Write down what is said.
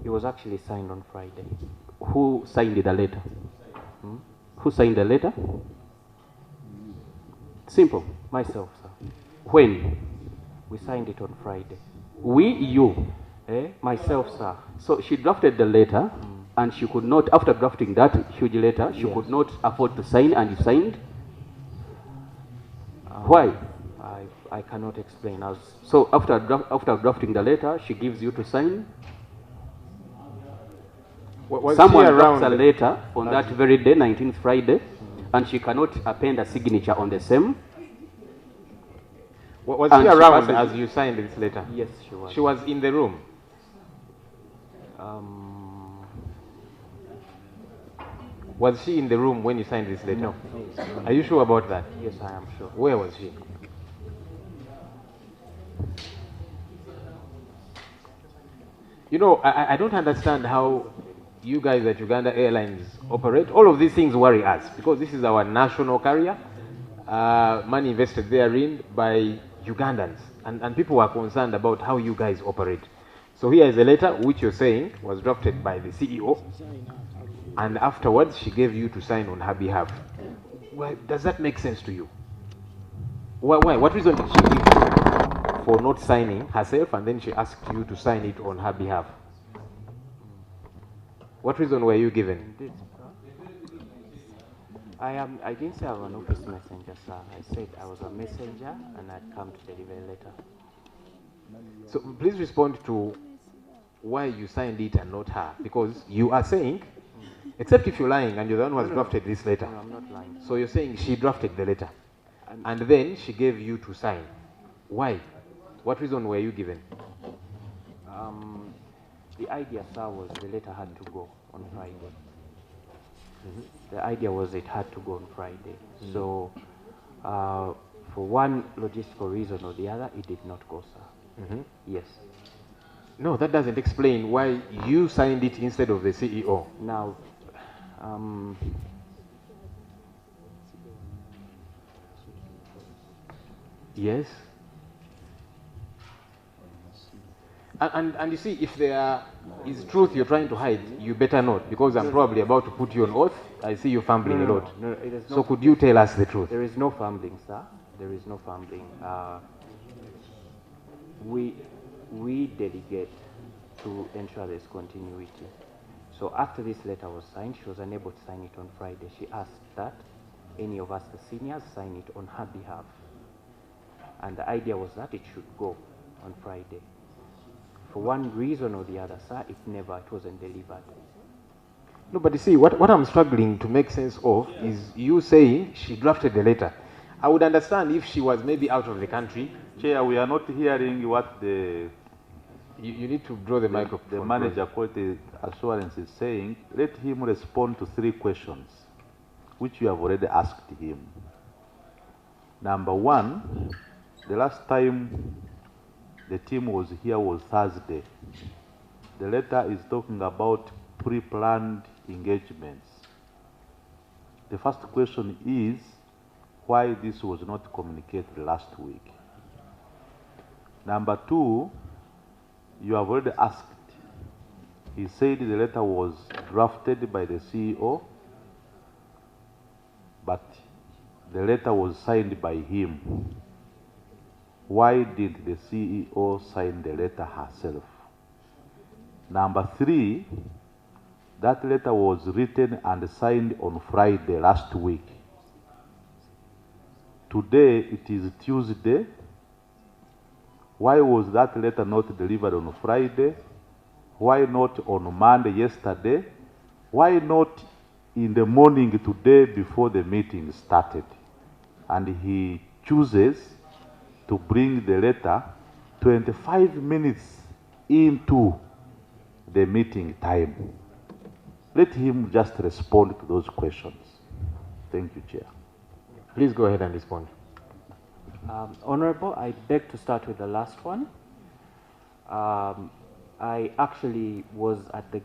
It was actually signed on Friday. Who signed the letter? Who signed the letter? Simple, myself, sir. When? We signed it on Friday. We, you, myself, sir. So she drafted the letter, and she could not, after drafting that huge letter, she could not afford to sign, and you signed. Why? I cannot explain. So after drafting the letter, she gives you to sign. Someone drafts a letter on that very day, 19th Friday, and she cannot append a signature on the same. Was she around as you signed this letter? Yes, she was. She was in the room? Was she in the room when you signed this letter? No. Are you sure about that? Yes, I am sure. Where was she? You know, I don't understand how you guys at Uganda Airlines operate. All of these things worry us because this is our national carrier, money invested therein by Ugandans, and people are concerned about how you guys operate. So here is a letter which you're saying was drafted by the CEO, and afterwards she gave you to sign on her behalf. Well, does that make sense to you? Why? What reason did she give for not signing herself, and then she asked you to sign it on her behalf? What reason were you given? I didn't say I was an office messenger, sir. I said I was a messenger and I'd come to deliver a letter. So please respond to why you signed it and not her, because you are saying, except if you're lying and you're the one who has drafted this letter. No, I'm not lying. So you're saying she drafted the letter and then she gave you to sign. Why? What reason were you given? The idea, sir, was the letter had to go on Friday. The idea was it had to go on Friday. So for one logistical reason or the other, it did not go, sir. Yes. No, that doesn't explain why you signed it instead of the CEO. Now, yes. And you see, if there is truth you're trying to hide, you better not, because I'm probably about to put you on oath. I see you fumbling a lot. No, it is so could you tell us the truth? There is no fumbling, sir. There is no fumbling. We delegate to ensure there's continuity. So after this letter was signed, she was unable to sign it on Friday. She asked that any of us, the seniors, sign it on her behalf. And the idea was that it should go on Friday. For one reason or the other, sir, it wasn't delivered. No, but you see, what I'm struggling to make sense of is you saying she drafted the letter. I would understand if she was maybe out of the country. Chair, we are not hearing what the... You need to draw the microphone. The manager quality assurance is saying. Let him respond to 3 questions, which you have already asked him. Number 1, the last time the team was here was Thursday. The letter is talking about pre-planned engagements. The first question is why this was not communicated last week. Number 2, you have already asked. He said the letter was drafted by the CEO, but the letter was signed by him. Why did the CEO sign the letter herself? Number 3, that letter was written and signed on Friday last week. Today it is Tuesday. Why was that letter not delivered on Friday? Why not on Monday yesterday? Why not in the morning today before the meeting started? And he chooses to bring the letter 25 minutes into the meeting time. Let him just respond to those questions. Thank you, Chair. Please go ahead and respond. Honorable, I beg to start with the last one. I actually was at the